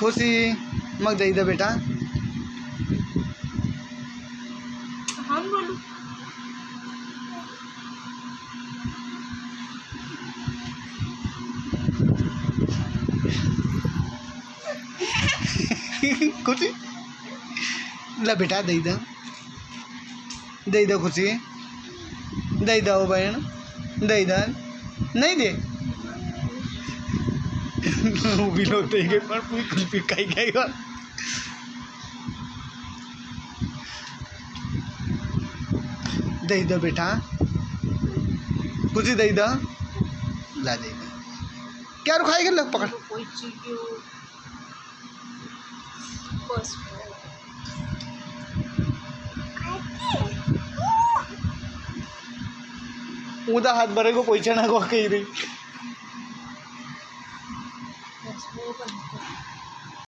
खुशी मग दे दे बेटा। हाँ बोलो। खुशी ला बेटा दे दे खुशी दे दो बहन दे दे नहीं दे भी लोग देंगे पर कोई कुछ भी खाएगा। दे दो बेटा खुशी दे दो ला दे दो क्या रुखाएगा लग पकड़ कोई चीज बस ऊदा हाथ भरे को पोइछा ना को कही रही। बस वो बंद कर।